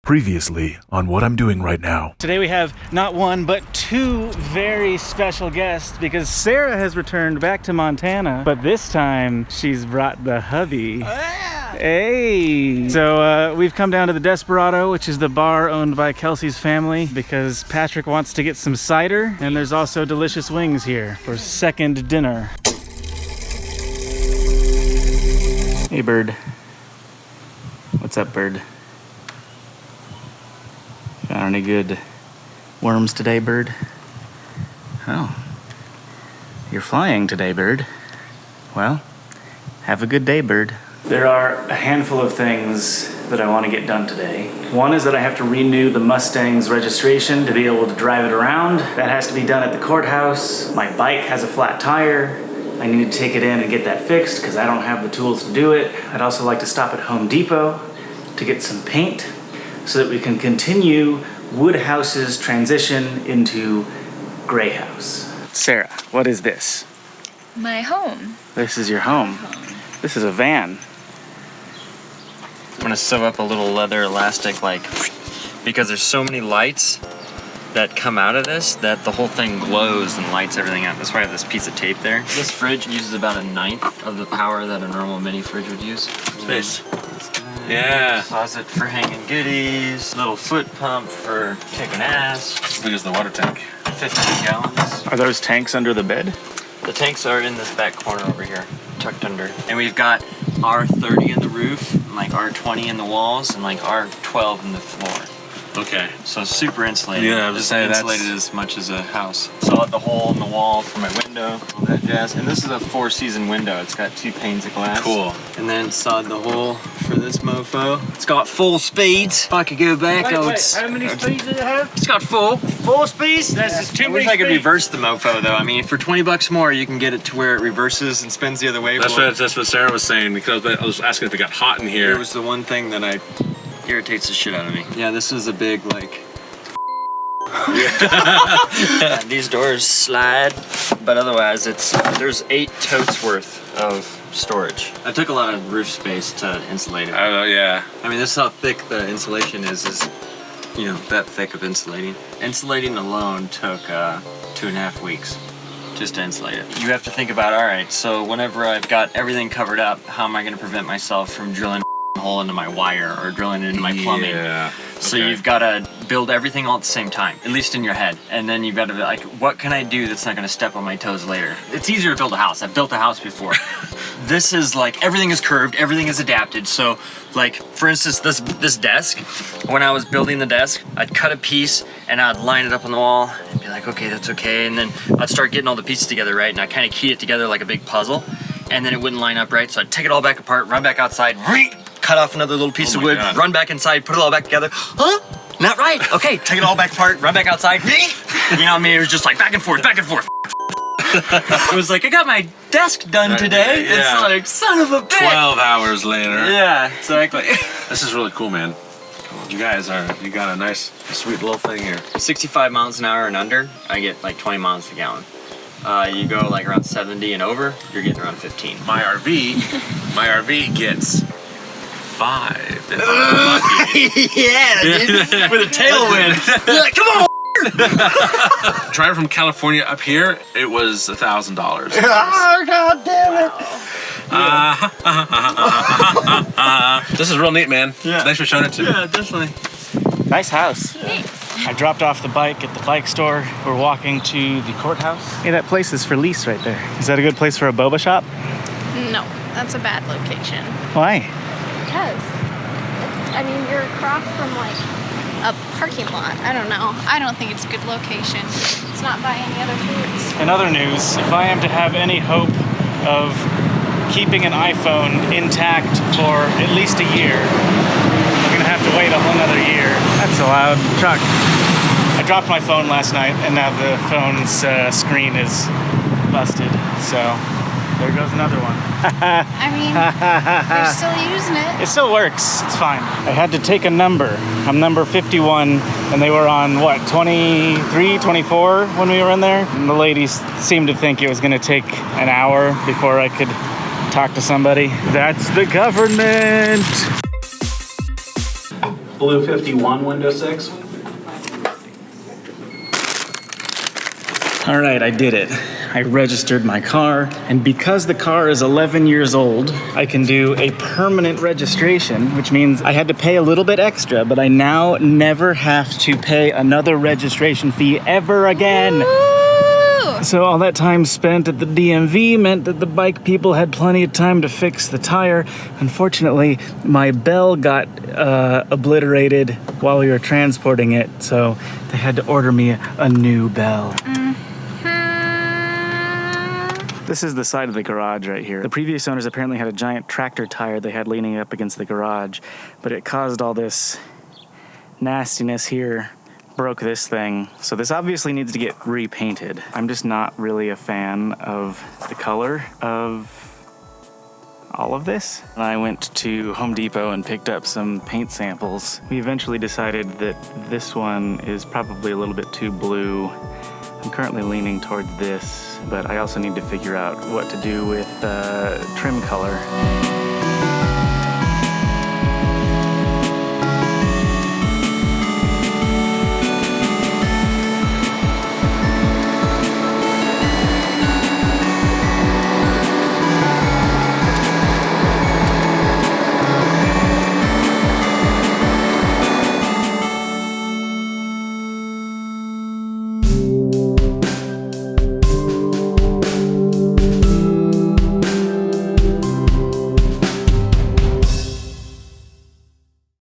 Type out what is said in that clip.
Previously on What I'm Doing Right Now. Today we have not one, but two very special guests because Sarah has returned back to Montana, but this time she's brought the hubby. Hey! So we've come down to the Desperado, which is the bar owned by Kelsey's family, because Patrick wants to get some cider, and there's also delicious wings here for second dinner. Hey, Bird. What's up, Bird? Got any good worms today, Bird? Oh. You're flying today, Bird. Well, have a good day, Bird. There are a handful of things that I want to get done today. One is that I have to renew the Mustang's registration to be able to drive it around. That has to be done at the courthouse. My bike has a flat tire. I need to take it in and get that fixed because I don't have the tools to do it. I'd also like to stop at Home Depot to get some paint so that we can continue Woodhouse's transition into Gray House. Sarah, what is this? My home. This is your home. This is a van. I'm gonna sew up a little leather elastic, because there's so many lights that come out of this that the whole thing glows and lights everything up. That's why I have this piece of tape there. This fridge uses about 1/9 of the power that a normal mini fridge would use. Space. Yeah. Closet for hanging goodies. Little foot pump for kicking ass. As big as the water tank. 15 gallons. Are those tanks under the bed? The tanks are in this back corner over here, tucked under. And we've got R30 in the roof, and R20 in the walls, and R12 in the floor. Okay. So super insulated. Yeah, I was just saying insulated as much as a house. Sawed the hole in the wall for my window, all that jazz. And this is a 4-season window. It's got 2 panes of glass. Cool. And then sawed the hole for this mofo. It's got 4 speeds. If I could go back, I would. How many speeds does it have? It's got 4. 4 speeds? That's just too I many wish I could speeds. reverse the mofo though. I mean, for 20 bucks more, you can get it to where it reverses and spins the other way. That's what Sarah was saying, because I was asking if it got hot in here. It was the one thing that irritates the shit out of me. Yeah, this is a big Yeah, these doors slide, but otherwise there's 8 totes worth of storage. I took a lot of roof space to insulate it. Yeah. I mean, this is how thick the insulation is that thick of insulating. Insulating alone took 2.5 weeks just to insulate it. You have to think about, all right, so whenever I've got everything covered up, how am I going to prevent myself from drilling a hole into my wire or drilling it into my plumbing? Yeah. So you've got to build everything all at the same time, at least in your head. And then you've got to be like, what can I do that's not going to step on my toes later? It's easier to build a house. I've built a house before. This is everything is curved, everything is adapted. So for instance, this desk, when I was building the desk, I'd cut a piece and I'd line it up on the wall and be like, okay, that's okay. And then I'd start getting all the pieces together, right? And I kind of key it together like a big puzzle. And then it wouldn't line up right. So I'd take it all back apart, run back outside, cut off another little piece of wood, run back inside, put it all back together. Huh? Not right. Okay, take it all back apart, run back outside. You know what I mean? It was just back and forth, back and forth. It was I got my desk done today. Yeah. It's son of a bitch. 12 hours later. Yeah, exactly. This is really cool, man. You got a nice, sweet little thing here. 65 miles an hour and under, I get 20 miles a gallon. You go around 70 and over, you're getting around 15. My RV gets 5 if I'm lucky. Yeah, dude. With a tailwind. You're like, come on! Driving from California up here, it was $1,000. Oh, God damn it! This is real neat, man. Yeah. Thanks for showing it to me. Yeah, definitely. Nice house. Thanks. I dropped off the bike at the bike store. We're walking to the courthouse. Hey, that place is for lease right there. Is that a good place for a boba shop? No, that's a bad location. Why? Because, you're across from a parking lot. I don't know. I don't think it's a good location. It's not by any other foods. In other news, if I am to have any hope of keeping an iPhone intact for at least a year, I'm gonna have to wait a whole nother year. That's a loud truck. I dropped my phone last night and now the phone's screen is busted. So there goes another one. They're still using it. It still works. It's fine. I had to take a number. I'm number 51 and they were on 23, 24 when we were in there. And the ladies seemed to think it was gonna take an hour before I could talk to somebody. That's the government. Blue 51, window 6. All right, I did it. I registered my car, and because the car is 11 years old, I can do a permanent registration, which means I had to pay a little bit extra, but I now never have to pay another registration fee ever again. Woo! So all that time spent at the DMV meant that the bike people had plenty of time to fix the tire. Unfortunately, my bell got obliterated while we were transporting it, so they had to order me a new bell. This is the side of the garage right here. The previous owners apparently had a giant tractor tire they had leaning up against the garage, but it caused all this nastiness here, broke this thing. So this obviously needs to get repainted. I'm just not really a fan of the color of all of this. And I went to Home Depot and picked up some paint samples. We eventually decided that this one is probably a little bit too blue. I'm currently leaning toward this, but I also need to figure out what to do with trim color.